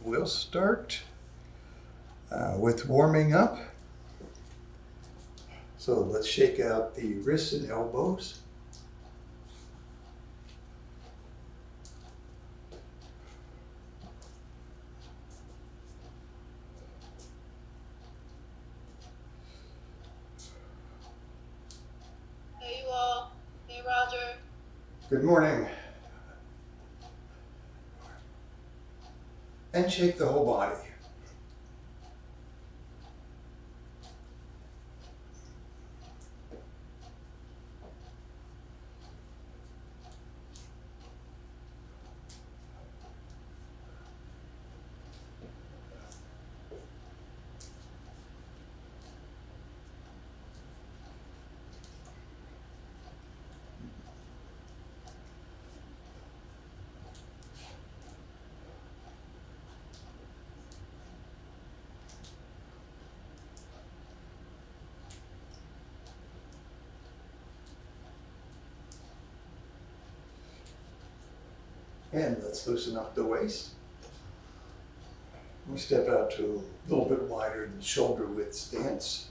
we'll start with warming up. So let's shake out the wrists and elbows. Hey you all. Hey Roger. Good morning. And shake the whole body. And let's loosen up the waist. We step out to a little bit wider than shoulder width stance.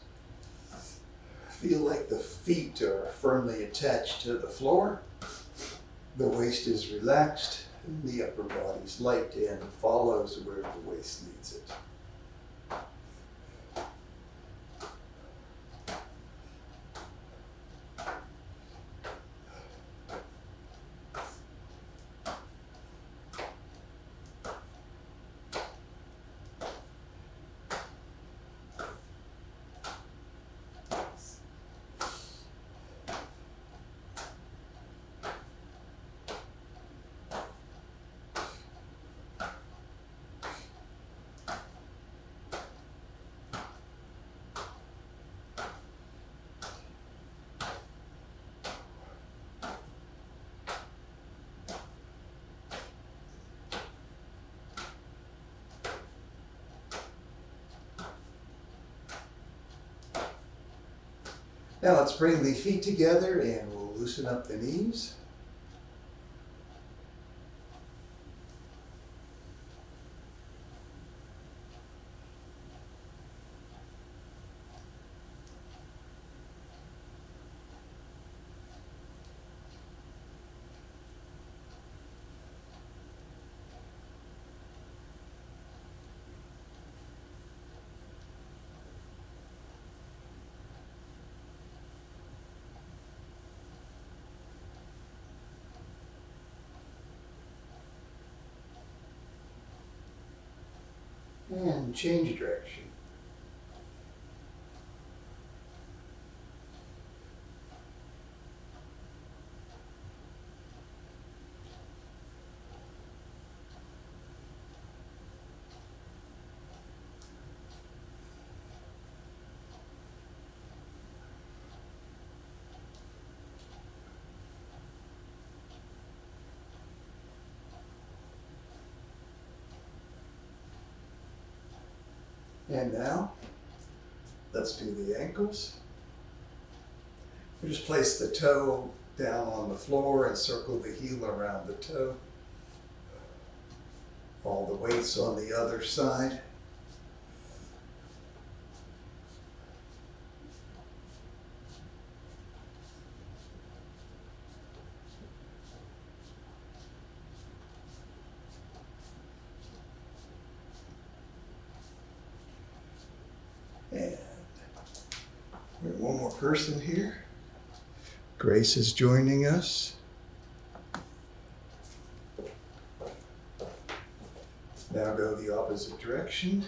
Feel like the feet are firmly attached to the floor. The waist is relaxed and the upper body is light and follows where the waist leads it. Now let's bring the feet together and we'll loosen up the knees. And change direction. And now, let's do the ankles. We just place the toe down on the floor and circle the heel around the toe. All the weight's on the other side. And we have one more person here. Grace is joining us. Now go the opposite direction.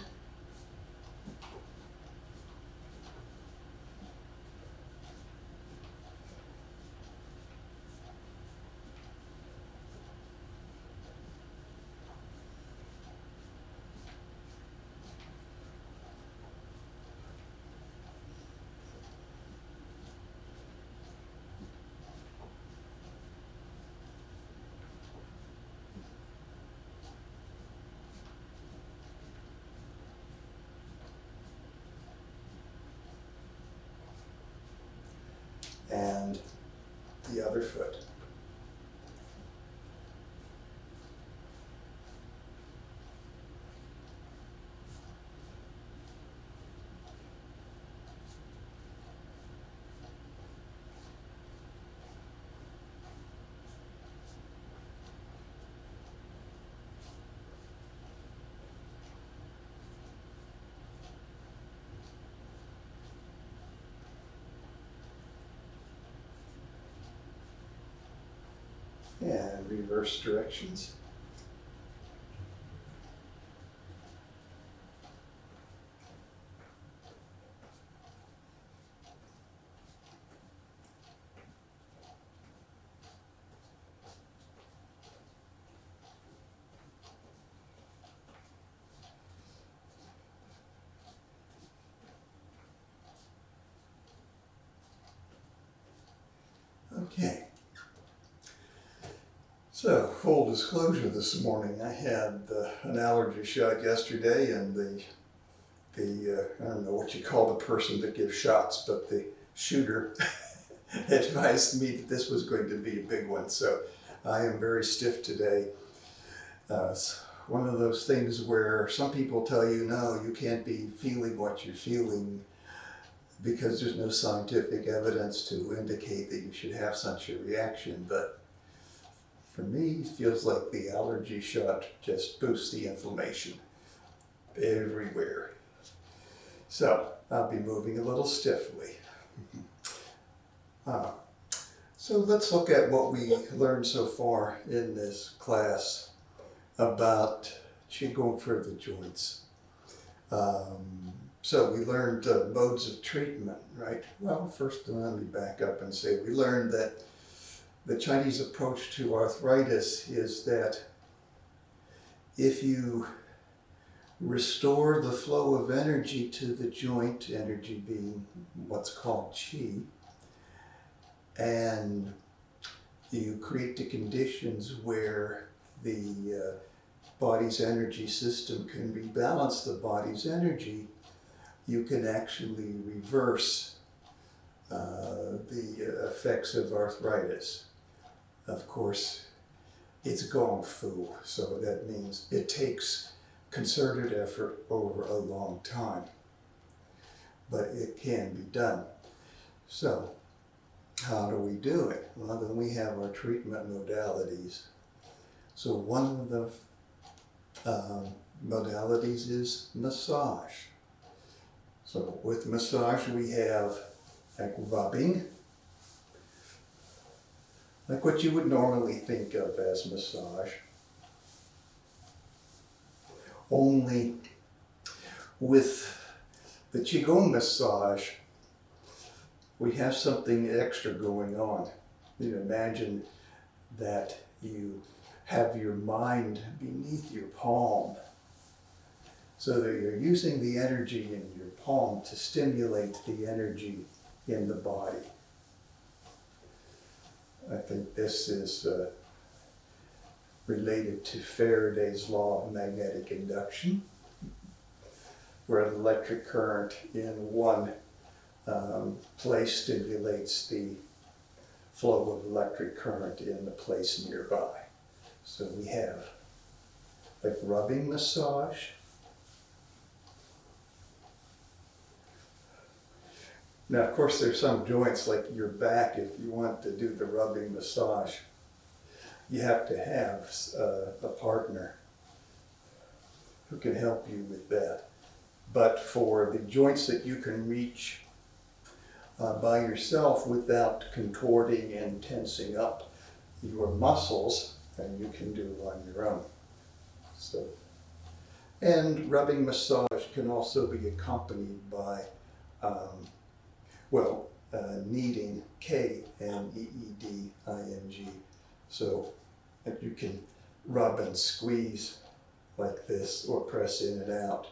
And the other foot. and reverse directions. Okay. So, full disclosure this morning, I had an allergy shot yesterday, and the I don't know what you call the person that gives shots, but the shooter advised me that this was going to be a big one. So I am very stiff today. It's one of those things where some people tell you, no, you can't be feeling what you're feeling because there's no scientific evidence to indicate that you should have such a reaction. But for me, it feels like the allergy shot just boosts the inflammation everywhere. So I'll be moving a little stiffly. So let's look at what we learned so far in this class about Qigong for the joints. So we learned modes of treatment, right? Well, first let me back up and say we learned that the Chinese approach to arthritis is that if you restore the flow of energy to the joint, energy being what's called qi, and you create the conditions where the body's energy system can rebalance the body's energy, you can actually reverse the effects of arthritis. Of course, it's gong fu, so that means it takes concerted effort over a long time, but it can be done. So, how do we do it? Well, then we have our treatment modalities. So one of the modalities is massage. So with massage we have like rubbing, like what you would normally think of as massage. Only with the Qigong massage, we have something extra going on. You imagine that you have your mind beneath your palm, so that you're using the energy in your palm to stimulate the energy in the body. I think this is related to Faraday's law of magnetic induction, where an electric current in one place stimulates the flow of electric current in the place nearby. So we have like rubbing massage, now of course there's some joints like your back, if you want to do the rubbing massage, you have to have a partner who can help you with that. But for the joints that you can reach by yourself without contorting and tensing up your muscles, and you can do on your own. So, and rubbing massage can also be accompanied by kneading, K-N-E-E-D-I-N-G. So that you can rub and squeeze like this, or press in and out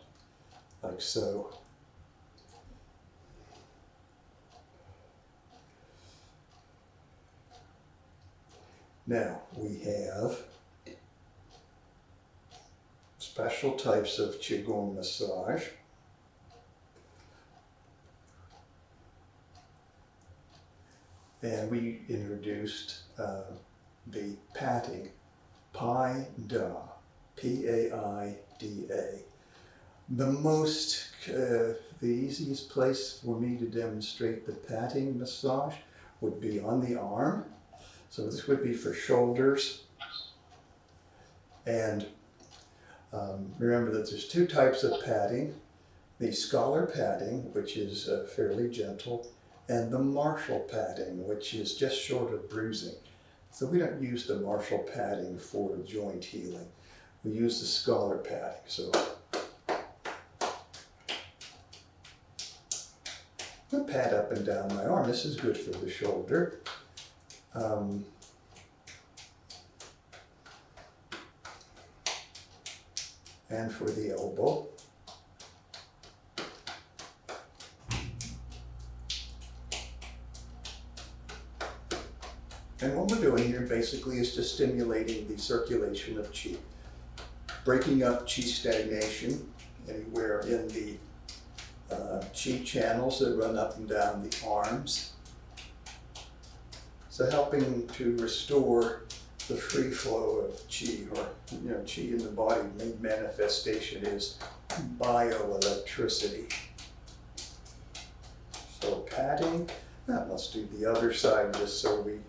like so. Now we have special types of Qigong massage. And we introduced the patting, Pai-Da, P-A-I-D-A. The easiest place for me to demonstrate the patting massage would be on the arm. So this would be for shoulders. And remember that there's two types of patting. The scholar patting, which is fairly gentle, and the martial patting, which is just short of bruising. So we don't use the Marshall padding for joint healing. We use the Scholar padding. So I pad up and down my arm. This is good for the shoulder. And for the elbow. And what we're doing here basically is just stimulating the circulation of qi, breaking up qi stagnation anywhere in the qi channels that run up and down the arms. So helping to restore the free flow of qi, or qi in the body. Main manifestation is bioelectricity. So patting. Now let's do the other side just so we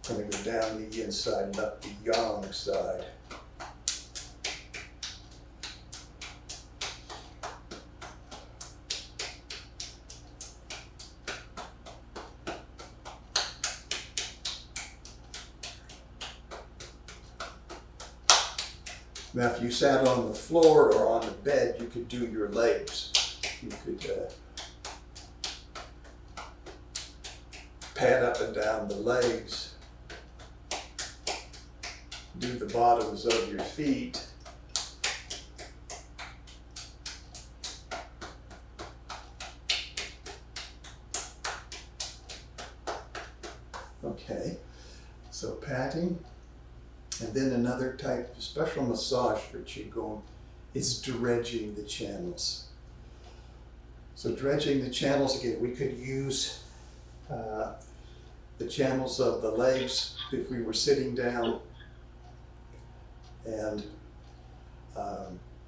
going to go down the inside and up the yang side. Now if you sat on the floor or on the bed, you could do your legs. You could pad up and down the legs, do the bottoms of your feet. Okay, so patting. And then another type of special massage for Qigong is dredging the channels. So dredging the channels, again, we could use the channels of the legs if we were sitting down and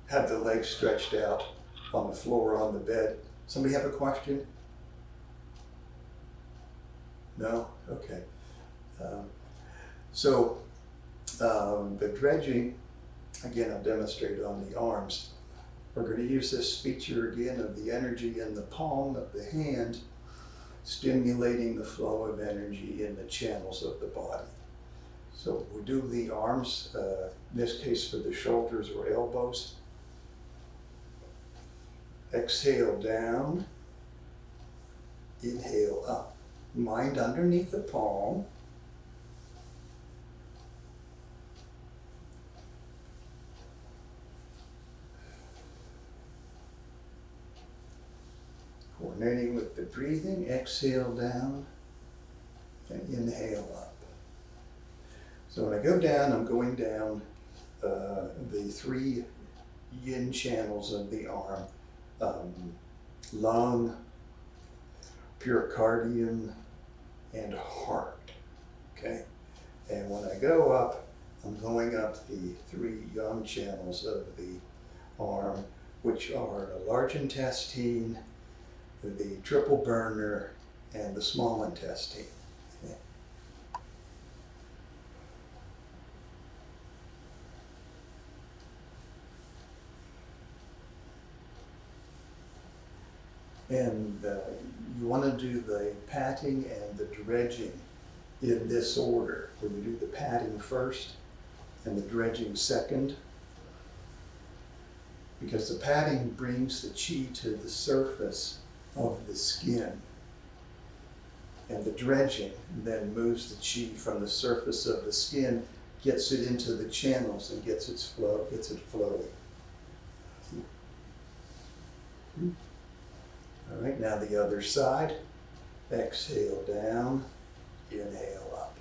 have the legs stretched out on the floor or on the bed. Somebody have a question? No? Okay. The dredging, again, I'll demonstrate on the arms. We're going to use this feature again of the energy in the palm of the hand, stimulating the flow of energy in the channels of the body. So we do the arms, in this case for the shoulders or elbows. Exhale down, inhale up. Mind underneath the palm. Coordinating with the breathing, exhale down and inhale up. So when I go down, I'm going down the three yin channels of the arm, lung, pericardium, and heart, okay? And when I go up, I'm going up the three yang channels of the arm, which are the large intestine, the triple burner, and the small intestine. Okay. And you want to do the patting and the dredging in this order, where you do the patting first and the dredging second, because the patting brings the qi to the surface of the skin, and the dredging then moves the qi from the surface of the skin, gets it into the channels and gets it flowing. All right, now the other side. Exhale down, inhale up.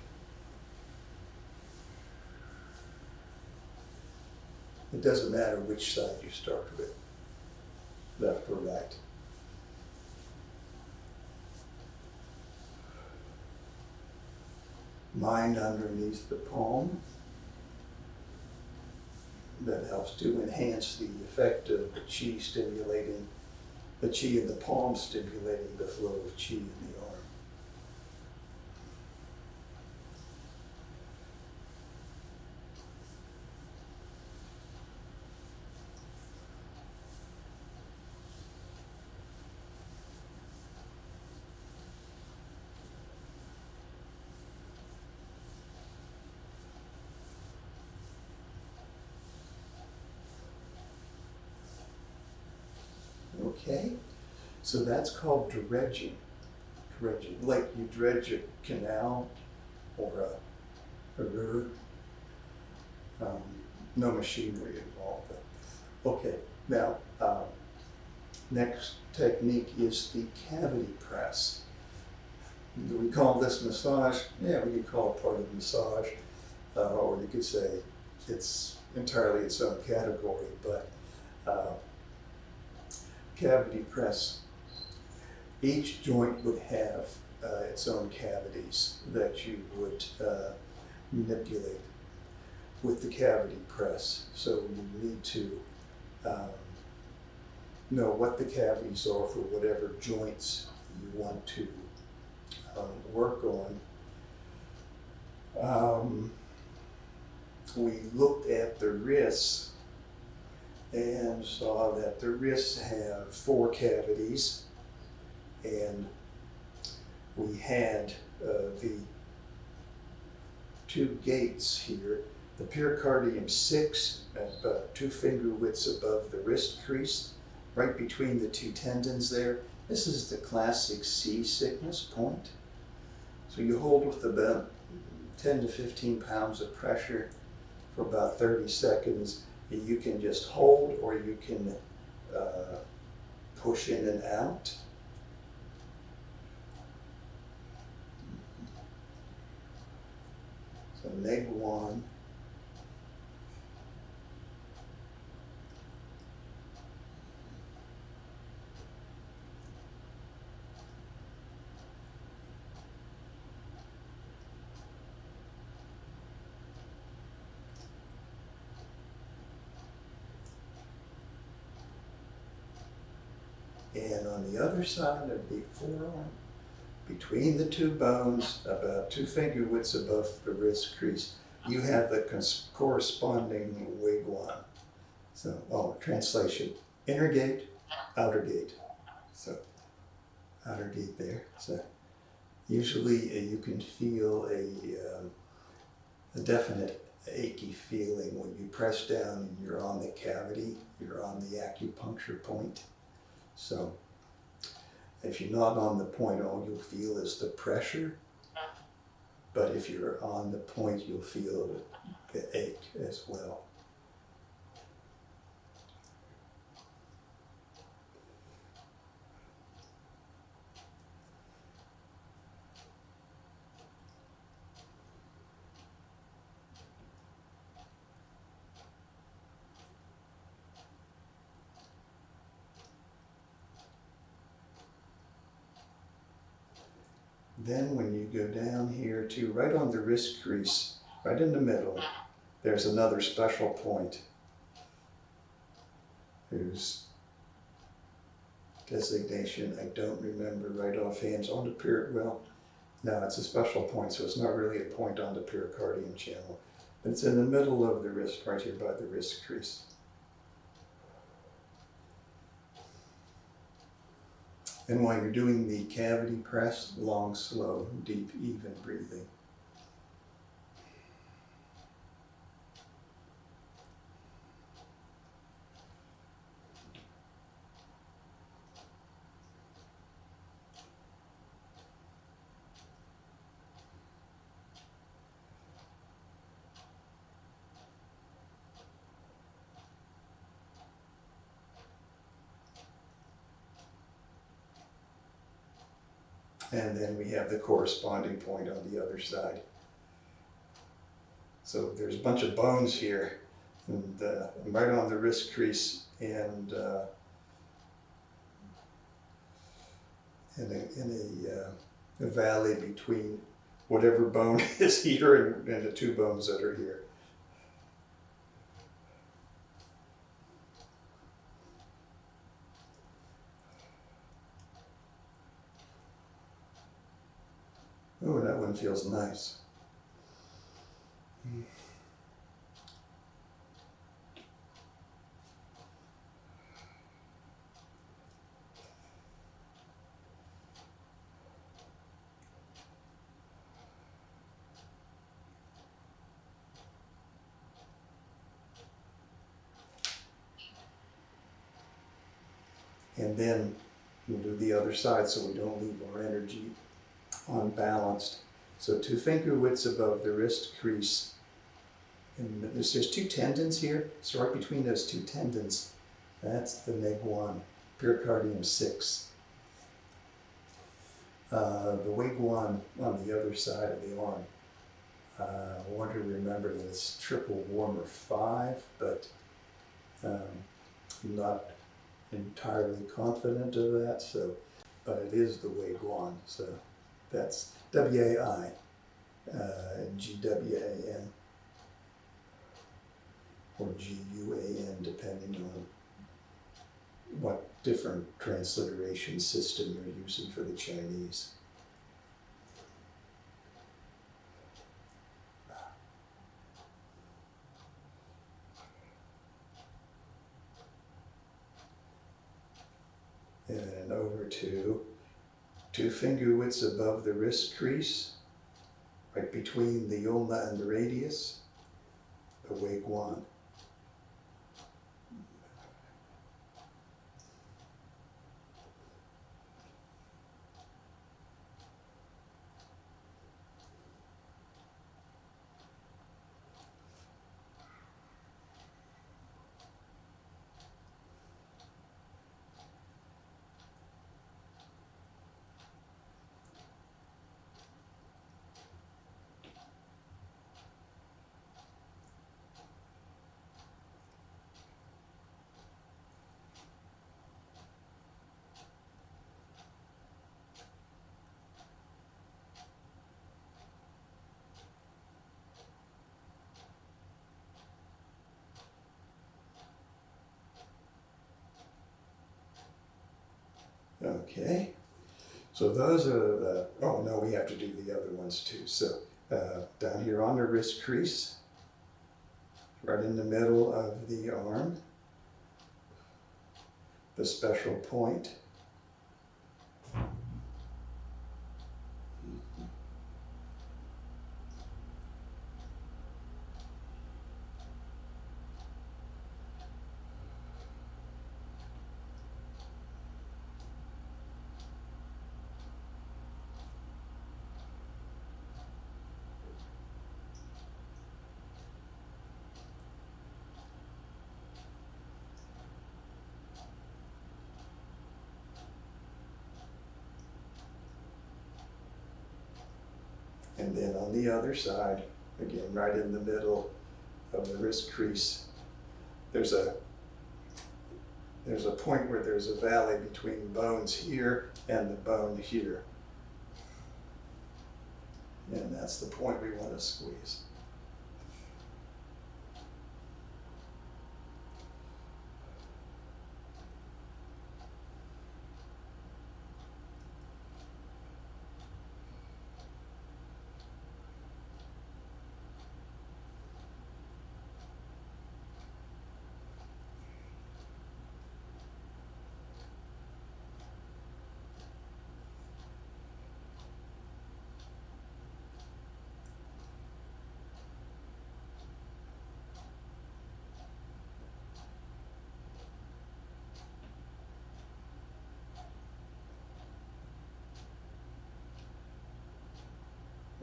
It doesn't matter which side you start with, left or right. Mind underneath the palm. That helps to enhance the effect of the qi stimulating, the qi in the palm stimulating the flow of qi in the arm. Okay, so that's called dredging. Dredging, like you dredge a canal or a river. No machinery involved. Okay, now next technique is the cavity press. Do we call this massage? Yeah, we could call it part of massage, or you could say it's entirely its own category, but cavity press, each joint would have its own cavities that you would manipulate with the cavity press. So you need to know what the cavities are for whatever joints you want to work on. We looked at the wrists and saw that the wrists have 4 cavities, and we had the 2 gates here. The pericardium 6, about 2 finger widths above the wrist crease, right between the 2 tendons there. This is the classic seasickness point. So you hold with about 10 to 15 pounds of pressure for about 30 seconds. You can just hold, or you can push in and out. So leg 1. And on the other side of the forearm, between the 2 bones, about 2 finger widths above the wrist crease, you have the corresponding wigwam. So, translation, inner gate, outer gate. So, outer gate there. So, usually you can feel a definite achy feeling when you press down and you're on the cavity, you're on the acupuncture point. So, if you're not on the point, all you'll feel is the pressure. But if you're on the point, you'll feel the ache as well. Then when you go down here to right on the wrist crease, right in the middle, there's another special point whose designation I don't remember right offhand. On the no, it's a special point, so it's not really a point on the pericardium channel. It's in the middle of the wrist, right here by the wrist crease. And while you're doing the cavity press, long, slow, deep, even breathing. And then we have the corresponding point on the other side. So there's a bunch of bones here, and right on the wrist crease, and in a valley between whatever bone is here and the 2 bones that are here. Oh, that one feels nice. And then we'll do the other side so we don't leave our energy unbalanced. So 2 finger widths above the wrist crease. And there's 2 tendons here. So right between those 2 tendons, that's the neg1, pericardium 6. The wig1 on the other side of the arm. I want to remember that it's triple warmer 5, but I'm not entirely confident of that. So, but it is the wig1. So that's WAI, GWAN, or GUAN, depending on what different transliteration system you're using for the Chinese. And over to 2 finger widths above the wrist crease, right between the ulna and the radius, the wig1. Okay, so those are the, oh no, we have to do the other ones too. So down here on the wrist crease, right in the middle of the arm, the special point. And then on the other side, again, right in the middle of the wrist crease, there's a point where there's a valley between bones here and the bone here. And that's the point we want to squeeze.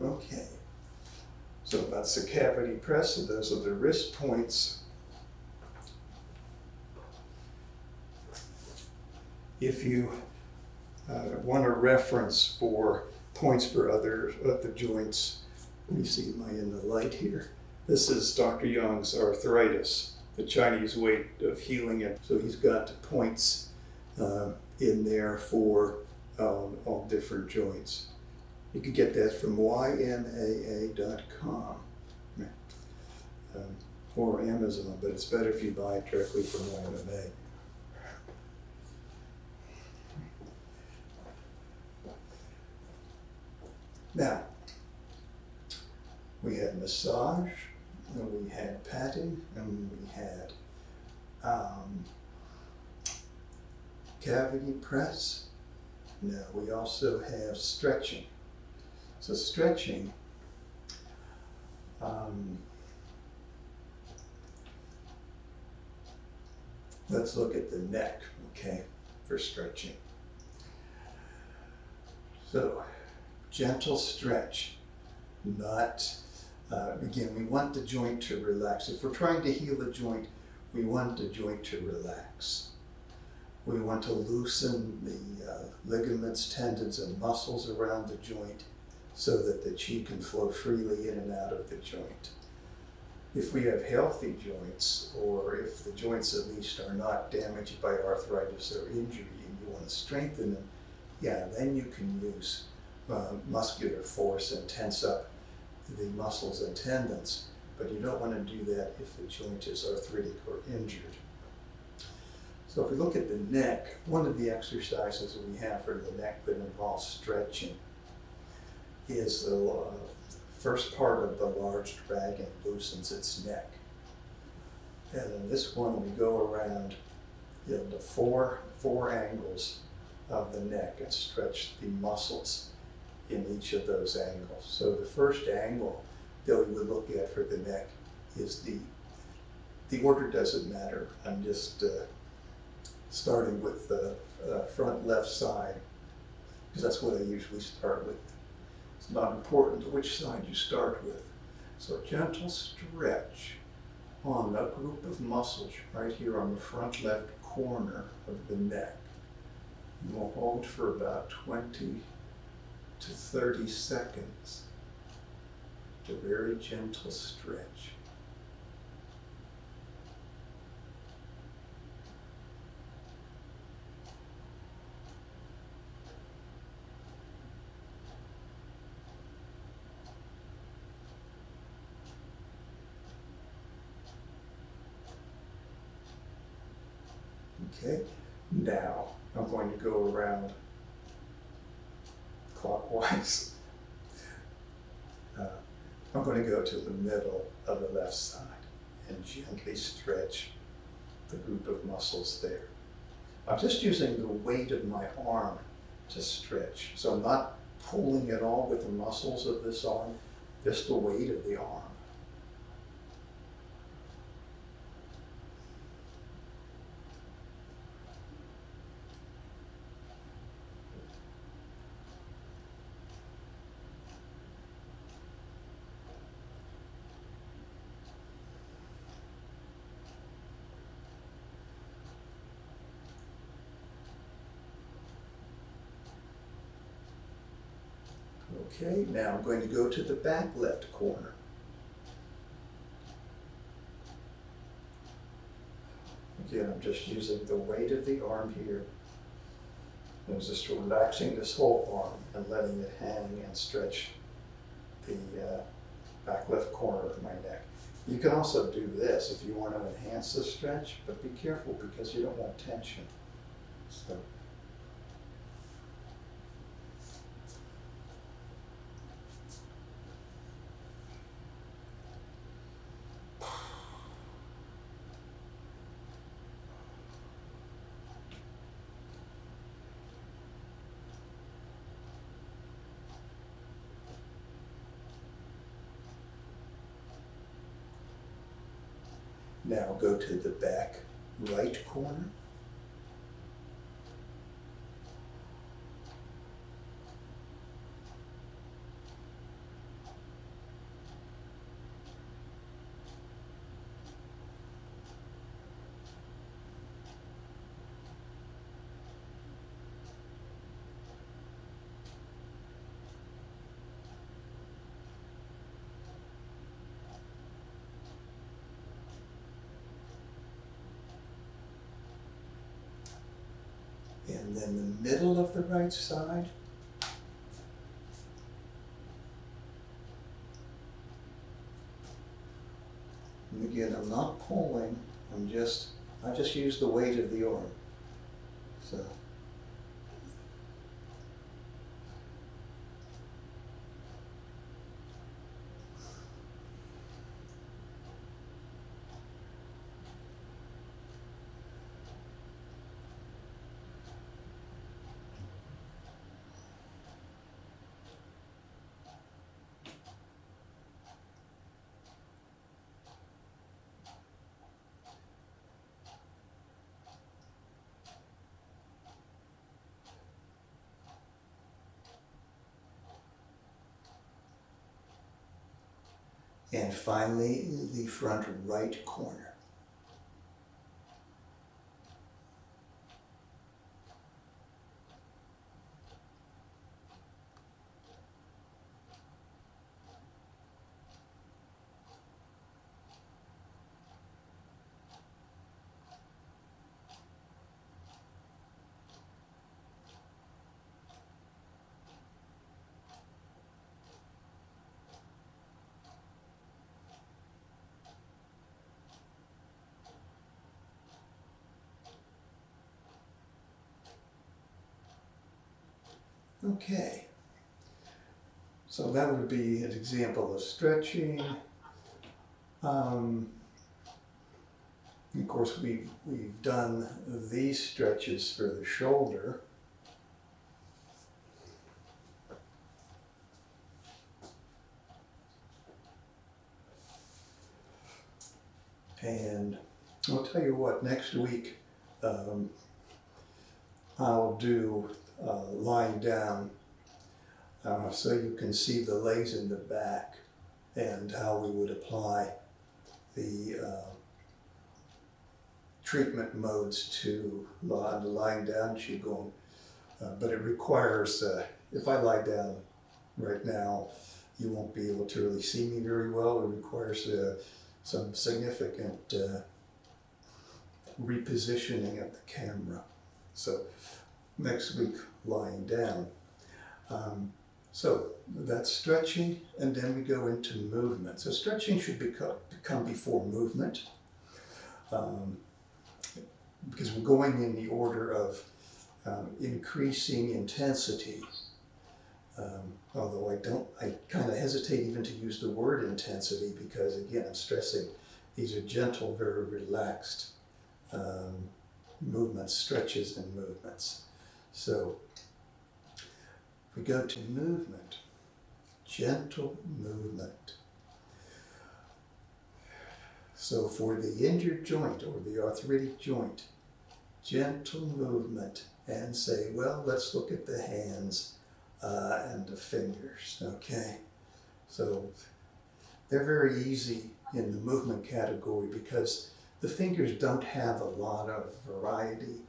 Okay, so that's the cavity press, and those are the wrist points. If you want a reference for points for other of the joints, let me see, am I in the light here? This is Dr. Young's Arthritis, the Chinese way of healing it. So he's got points in there for all different joints. You can get that from ymaa.com or Amazon, but it's better if you buy it directly from YMA. Now, we had massage, and we had patting, and we had cavity press. Now, we also have stretching. So stretching, let's look at the neck, okay? for stretching. So, gentle stretch, not, again, we want the joint to relax. If we're trying to heal a joint, we want the joint to relax. We want to loosen the ligaments, tendons, and muscles around the joint so that the qi can flow freely in and out of the joint. If we have healthy joints, or if the joints at least are not damaged by arthritis or injury and you want to strengthen them, yeah, then you can use muscular force and tense up the muscles and tendons, but you don't want to do that if the joint is arthritic or injured. So if we look at the neck, one of the exercises that we have for the neck that involves stretching is the first part of the large dragon loosens its neck. And in this one, we go around the four angles of the neck and stretch the muscles in each of those angles. So the first angle that we would look at for the neck is the order doesn't matter. I'm just starting with the front left side, because that's what I usually start with. It's not important which side you start with. So gentle stretch on the group of muscles right here on the front left corner of the neck. And we'll hold for about 20 to 30 seconds. A very gentle stretch. Okay, now I'm going to go around clockwise. I'm going to go to the middle of the left side and gently stretch the group of muscles there. I'm just using the weight of my arm to stretch. So I'm not pulling at all with the muscles of this arm, just the weight of the arm. Okay, now I'm going to go to the back left corner. Again, I'm just using the weight of the arm here. I'm just relaxing this whole arm and letting it hang and stretch the back left corner of my neck. You can also do this if you want to enhance the stretch, but be careful because you don't want tension. So. Now go to the back right corner. And then the middle of the right side. And again, I'm not pulling, I just use the weight of the arm. So. And finally, the front right corner. Okay, so that would be an example of stretching. Of course, we've done these stretches for the shoulder. And I'll tell you what, next week I'll do lying down so you can see the legs in the back and how we would apply the treatment modes to lying down Qigong. But it requires, if I lie down right now, you won't be able to really see me very well. It requires some significant repositioning of the camera. So next week, lying down. So that's stretching, and then we go into movement. So stretching should come before movement, because we're going in the order of increasing intensity. Although I kind of hesitate even to use the word intensity, because again, I'm stressing these are gentle, very relaxed movements, stretches and movements. So we go to movement, gentle movement. So for the injured joint or the arthritic joint, gentle movement, and say, well, let's look at the hands and the fingers, okay? So they're very easy in the movement category because the fingers don't have a lot of variety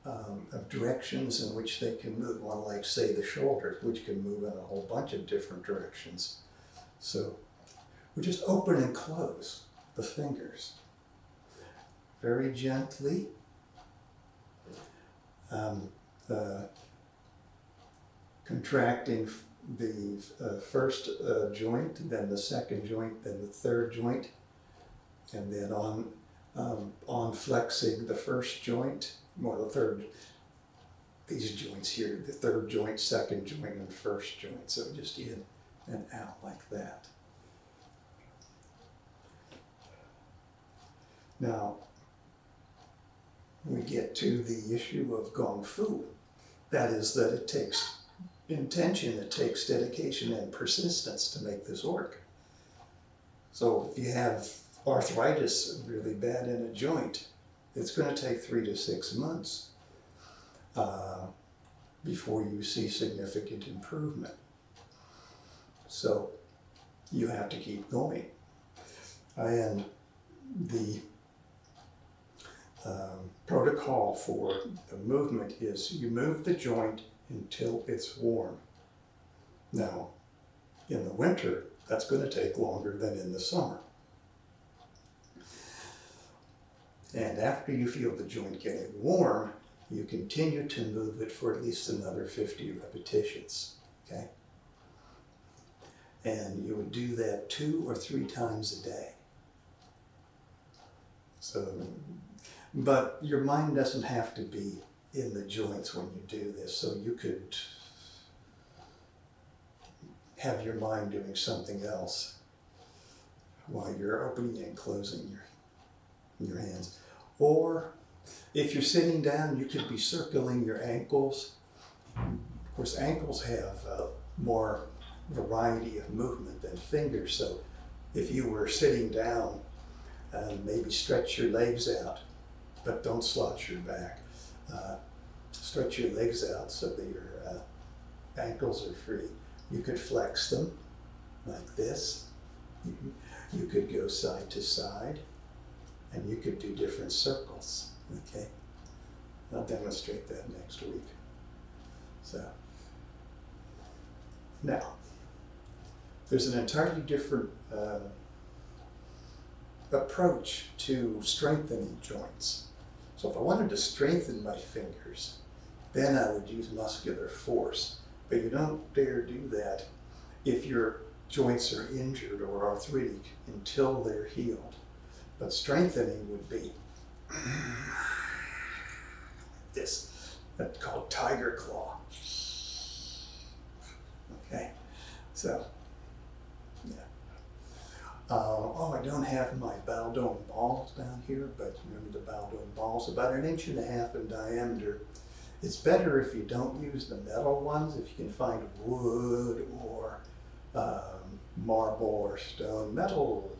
of directions in which they can move, unlike, say, the shoulders, which can move in a whole bunch of different directions. So we just open and close the fingers very gently. Contracting the first joint, then the second joint, then the third joint, and then on flexing the first joint, or the third, these joints here, the third joint, second joint, and first joint. So just in and out like that. Now, we get to the issue of Gong Fu. That is that it takes intention, it takes dedication and persistence to make this work. So if you have arthritis really bad in a joint, it's going to take 3 to 6 months before you see significant improvement. So you have to keep going. And the protocol for the movement is you move the joint until it's warm. Now, in the winter, that's going to take longer than in the summer. And after you feel the joint getting warm, you continue to move it for at least another 50 repetitions, okay? And you would do that 2 or 3 times a day. So, but your mind doesn't have to be in the joints when you do this, so you could have your mind doing something else while you're opening and closing your hands. Or if you're sitting down, you could be circling your ankles. Of course, ankles have more variety of movement than fingers, so if you were sitting down, maybe stretch your legs out, but don't slouch your back. Stretch your legs out so that your ankles are free. You could flex them like this. You could go side to side, and you could do different circles, okay? I'll demonstrate that next week. So, now, there's an entirely different approach to strengthening joints. So if I wanted to strengthen my fingers, then I would use muscular force. But you don't dare do that if your joints are injured or arthritic until they're healed. But strengthening would be this, that's called tiger claw. Okay, so, yeah. I don't have my Baldone balls down here, but remember the Baldone balls, about 1.5 inches in diameter. It's better if you don't use the metal ones, if you can find wood or marble or stone. Metal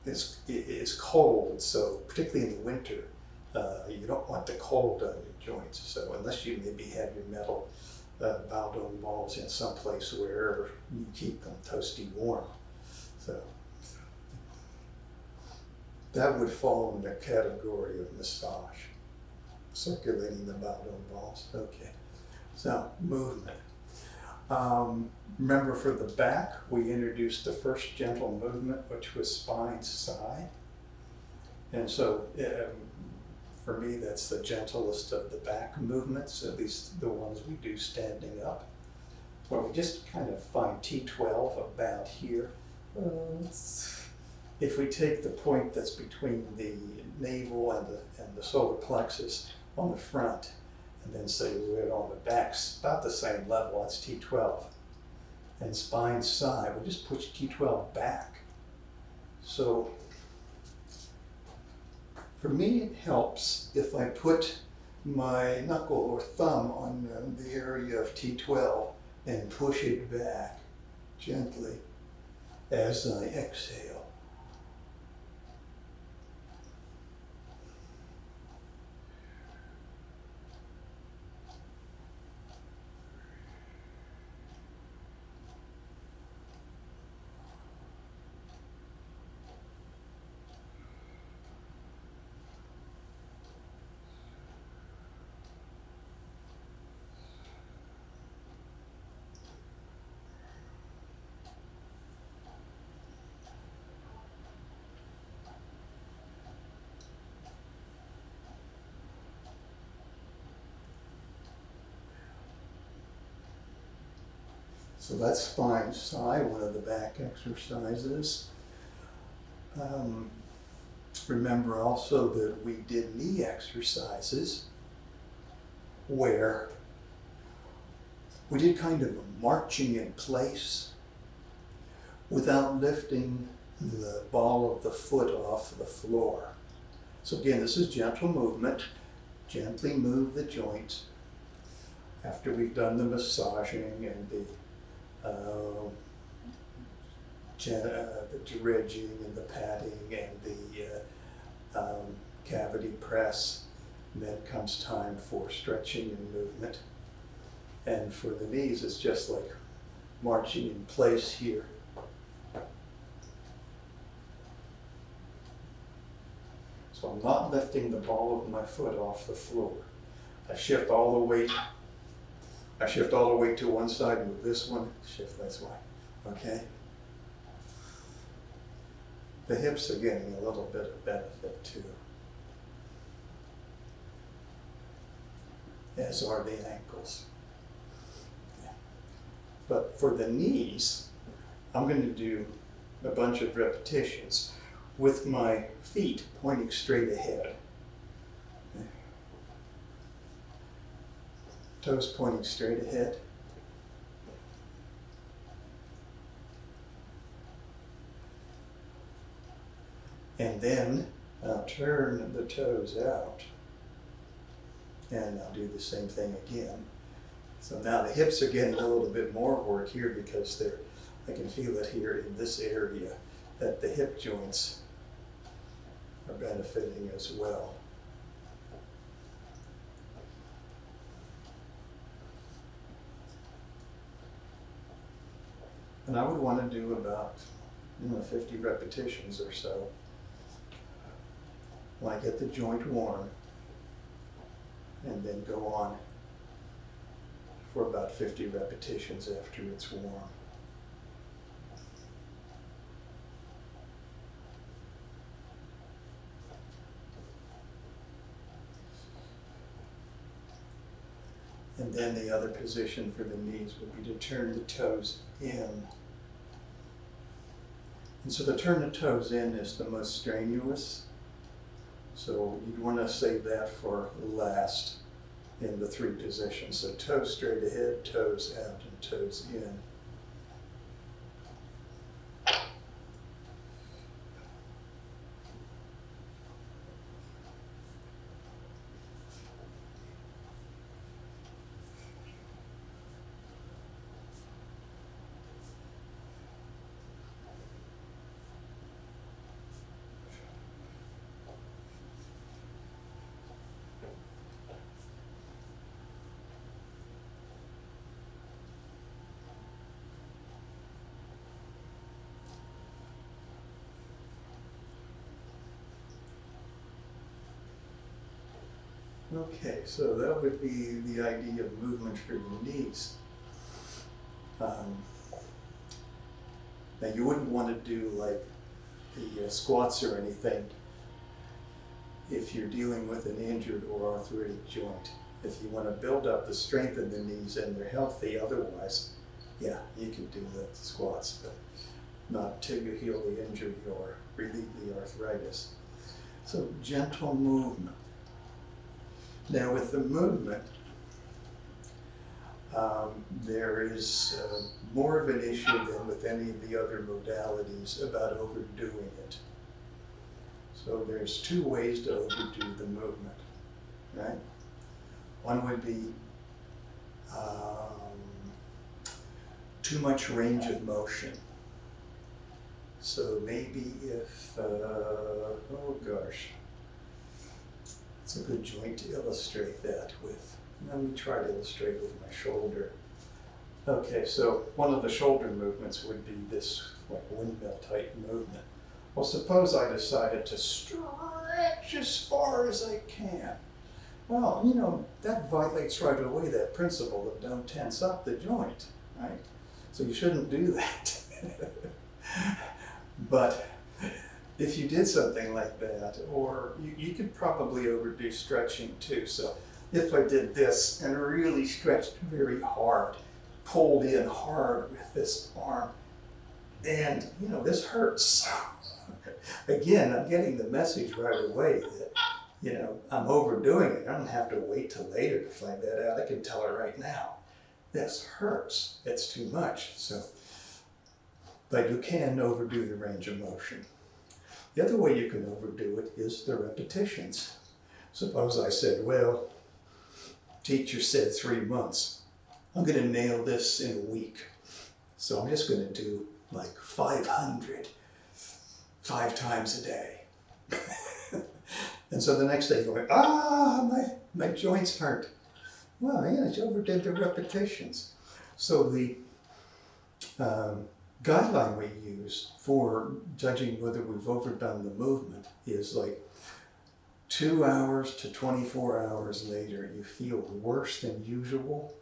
is cold, so particularly in the winter, you don't want the cold on your joints. So unless you maybe have your metal Baldone balls in some place where you keep them toasty warm. So that would fall in the category of massage, circulating the Baldone balls. Okay, so movement. Remember, for the back, we introduced the first gentle movement, which was spine side. And so for me, that's the gentlest of the back movements, at least the ones we do standing up, where we just kind of find T12 about here. If we take the point that's between the navel and the solar plexus on the front, and then say we're on the back, about the same level, that's T12. And spine side, we just push T12 back. So for me, it helps if I put my knuckle or thumb on the area of T12 and push it back gently as I exhale. So that's spine side, one of the back exercises. Remember also that we did knee exercises where we did kind of a marching in place without lifting the ball of the foot off the floor. So again, this is gentle movement. Gently move the joints after we've done the massaging and the dredging and the patting and the cavity press. And then comes time for stretching and movement. And for the knees, it's just like marching in place here. So I'm not lifting the ball of my foot off the floor. I shift all the weight to one side, move this one, shift this way, okay? The hips are getting a little bit of benefit too, as are the ankles. Yeah. But for the knees, I'm going to do a bunch of repetitions with my feet pointing straight ahead. Toes pointing straight ahead. And then I'll turn the toes out. And I'll do the same thing again. So now the hips are getting a little bit more work here because I can feel it here in this area that the hip joints are benefiting as well. And I would want to do about 50 repetitions or so. When I get the joint warm, and then go on for about 50 repetitions after it's warm. And then the other position for the knees would be to turn the toes in. And so to turn the toes in is the most strenuous. So you'd want to save that for last in the 3 positions. So toes straight ahead, toes out, and toes in. Okay, so that would be the idea of movement for your knees. Now you wouldn't want to do like the squats or anything if you're dealing with an injured or arthritic joint. If you want to build up the strength in the knees and they're healthy otherwise, yeah, you can do the squats, but not until you heal the injury or relieve the arthritis. So gentle movement. Now with the movement, there is more of an issue than with any of the other modalities about overdoing it. So there's 2 ways to overdo the movement, right? One would be too much range of motion. So maybe if, oh gosh, it's a good joint to illustrate that with. Let me try to illustrate with my shoulder. Okay, so one of the shoulder movements would be this like windmill type movement. Well, suppose I decided to stretch as far as I can. Well, you know, that violates right away that principle of don't tense up the joint, right? So you shouldn't do that. But if you did something like that, or you could probably overdo stretching too. So if I did this and really stretched very hard, pulled in hard with this arm, and you know, this hurts. Again, I'm getting the message right away that, you know, I'm overdoing it. I don't have to wait till later to find that out. I can tell her right now. This hurts. It's too much. So, but you can overdo the range of motion. The other way you can overdo it is the repetitions. Suppose I said, well, teacher said 3 months. I'm going to nail this in a week. So I'm just going to do like 500, 5 times a day. And so the next day you're going, my joints hurt. Well, yeah, you overdid the repetitions. So the guideline we use for judging whether we've overdone the movement is like 2 hours to 24 hours later, you feel worse than usual.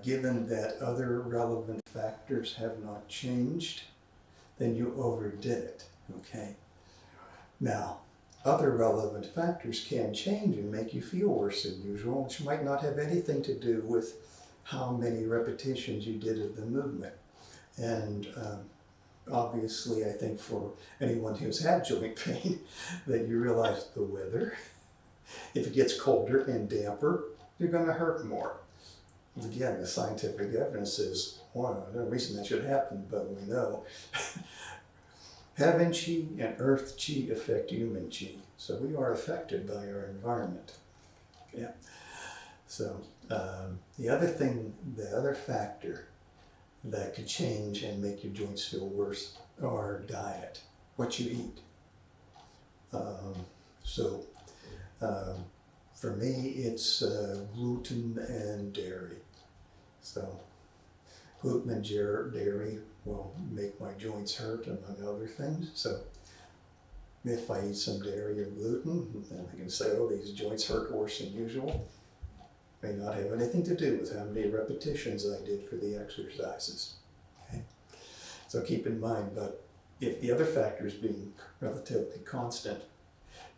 Given that other relevant factors have not changed, then you overdid it, okay? Now, other relevant factors can change and make you feel worse than usual, which might not have anything to do with how many repetitions you did of the movement. And obviously, I think for anyone who's had joint pain, that you realize the weather, if it gets colder and damper, you're going to hurt more. Again, the scientific evidence is, well, no reason that should happen, but we know. Heaven chi and earth chi affect human chi. So we are affected by our environment. Yeah. So the other factor that could change and make your joints feel worse are diet, what you eat. For me, it's gluten and dairy. So Gluten and dairy will make my joints hurt, among other things. So if I eat some dairy or gluten, then I can say, oh, these joints hurt worse than usual. May not have anything to do with how many repetitions I did for the exercises. Okay? So keep in mind, but if the other factors being relatively constant,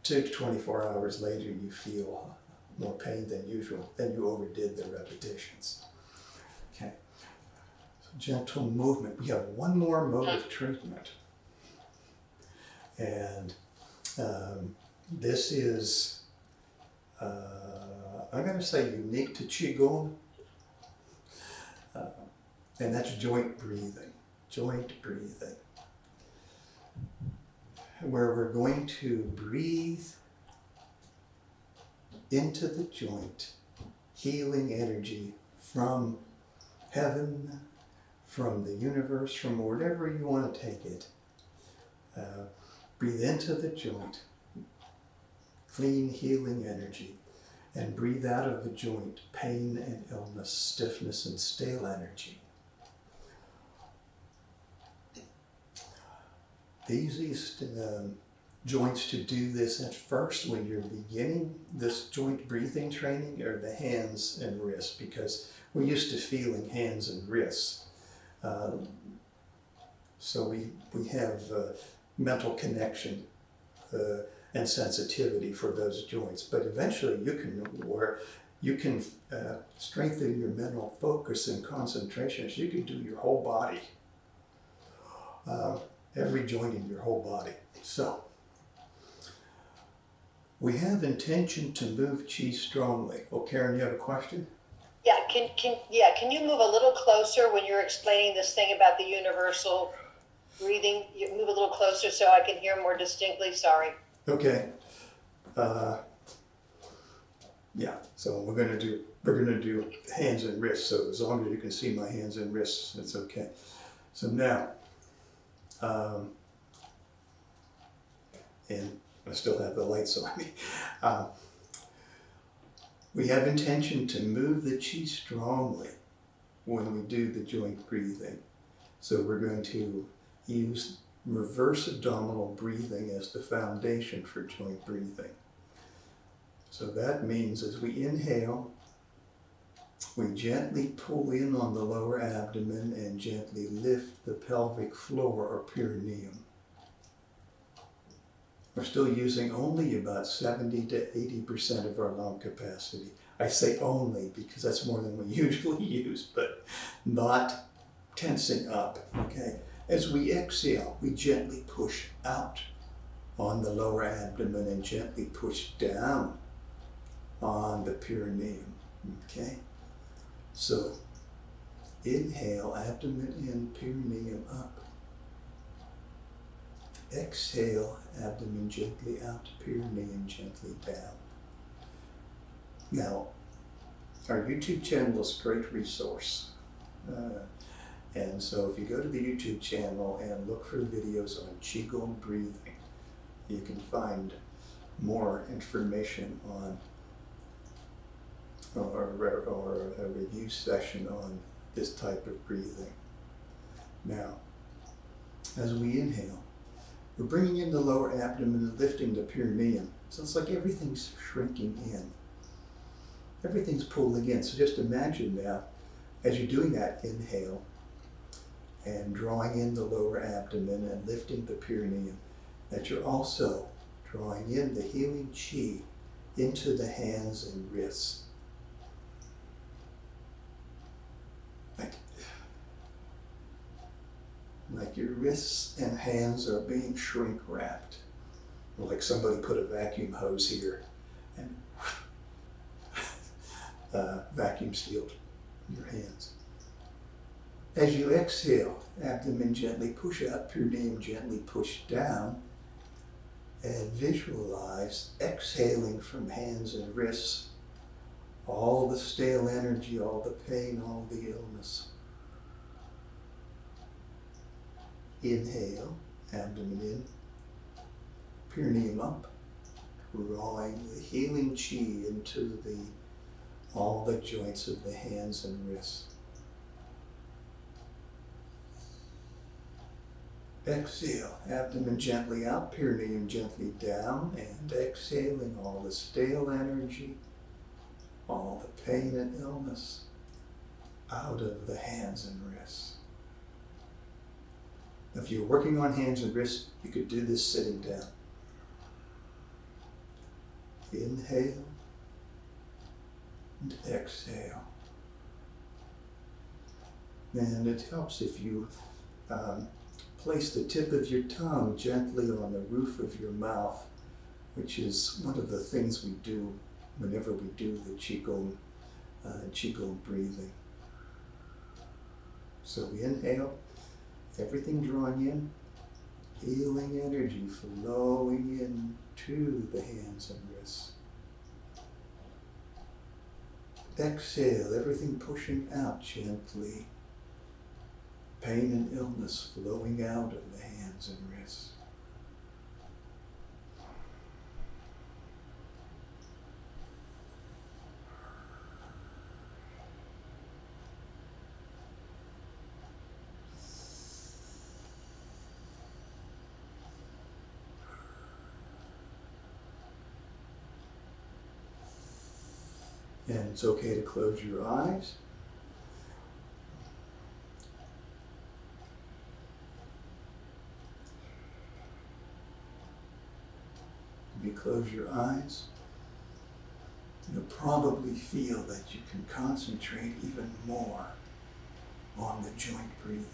2 to 24 hours later you feel more pain than usual, then you overdid the repetitions. Okay. Gentle movement. We have one more mode of treatment. And this is, I'm going to say unique to Qigong. And that's joint breathing. Joint breathing. Where we're going to breathe into the joint, healing energy from heaven, from the universe, from wherever you want to take it. Breathe into the joint, clean healing energy, and breathe out of the joint pain and illness, stiffness and stale energy. The easiest joints to do this at first when you're beginning this joint breathing training are the hands and wrists, because we're used to feeling hands and wrists. So we have mental connection and sensitivity for those joints. But eventually you can strengthen your mental focus and concentration, so you can do your whole body. Every joint in your whole body. So, we have intention to move qi strongly. Oh, Karen, you have a question? Yeah, can you move a little closer when you're explaining this thing about the universal breathing? You move a little closer so I can hear more distinctly. Sorry. Okay. Yeah. So we're gonna do hands and wrists. So as long as you can see my hands and wrists, it's okay. So now. And I still have the lights on me. We have intention to move the qi strongly when we do the joint breathing. So we're going to use reverse abdominal breathing as the foundation for joint breathing. So that means as we inhale, we gently pull in on the lower abdomen and gently lift the pelvic floor or perineum. We're still using only about 70 to 80% of our lung capacity. I say only because that's more than we usually use, but not tensing up, okay? As we exhale, we gently push out on the lower abdomen and gently push down on the perineum, okay? So, inhale, abdomen in, perineum up. Exhale, abdomen gently out, perineum gently down. Now, our YouTube channel is a great resource. And so if you go to the YouTube channel and look for videos on Qigong breathing, you can find more information on or a review session on this type of breathing. Now, as we inhale, we're bringing in the lower abdomen and lifting the perineum. So it's like everything's shrinking in. Everything's pulling in. So just imagine now, as you're doing that inhale and drawing in the lower abdomen and lifting the perineum, that you're also drawing in the healing qi into the hands and wrists. Like your wrists and hands are being shrink wrapped. Like somebody put a vacuum hose here and vacuum sealed your hands. As you exhale, abdomen gently push up, perineum gently push down, and visualize exhaling from hands and wrists all the stale energy, all the pain, all the illness. Inhale, abdomen in, perineum up, drawing the healing qi into all the joints of the hands and wrists. Exhale, abdomen gently out, perineum gently down, and exhaling all the stale energy, all the pain and illness out of the hands and wrists. If you're working on hands and wrists, you could do this sitting down. Inhale and exhale. And it helps if you place the tip of your tongue gently on the roof of your mouth, which is one of the things we do whenever we do the Qigong breathing. So we inhale, everything drawing in, healing energy flowing in to the hands and wrists. Exhale, everything pushing out gently. Pain and illness flowing out of the hands and wrists. And it's okay to close your eyes. If you close your eyes, you'll probably feel that you can concentrate even more on the joint breathing.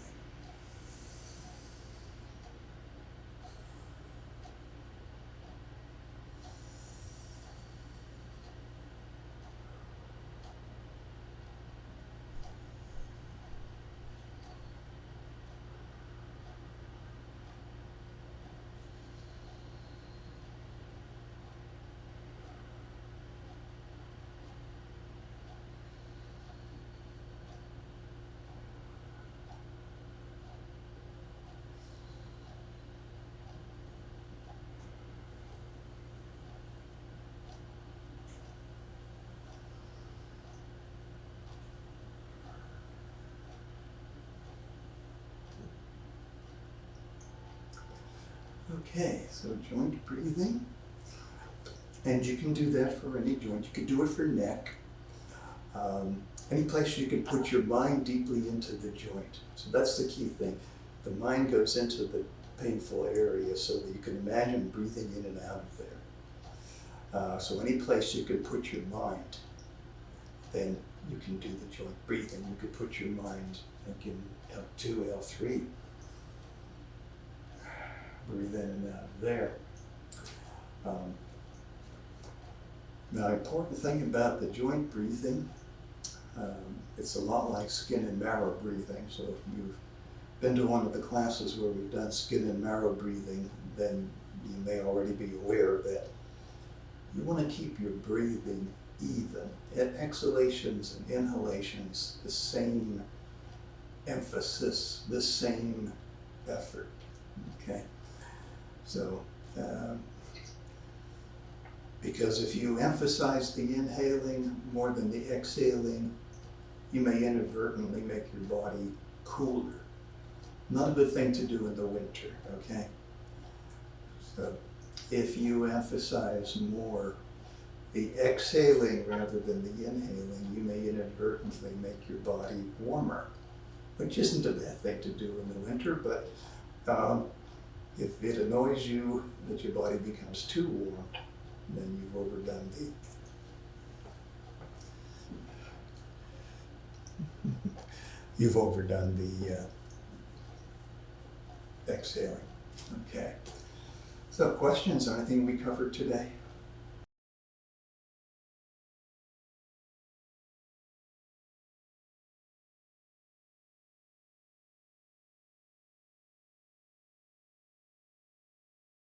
Okay, so joint breathing, and you can do that for any joint. You can do it for neck, any place you can put your mind deeply into the joint. So that's the key thing. The mind goes into the painful area so that you can imagine breathing in and out of there. So any place you can put your mind, then you can do the joint breathing. You could put your mind like in L2, L3. Breathe in and out of there. Now, important thing about the joint breathing, it's a lot like skin and marrow breathing. So if you've been to one of the classes where we've done skin and marrow breathing, then you may already be aware that you want to keep your breathing even. At exhalations and inhalations, the same emphasis, the same effort. Okay? So, because if you emphasize the inhaling more than the exhaling, you may inadvertently make your body cooler. Not a good thing to do in the winter, okay? So, if you emphasize more the exhaling rather than the inhaling, you may inadvertently make your body warmer, which isn't a bad thing to do in the winter, but if it annoys you that your body becomes too warm, then you've overdone the exhaling. Okay. So questions on anything we covered today?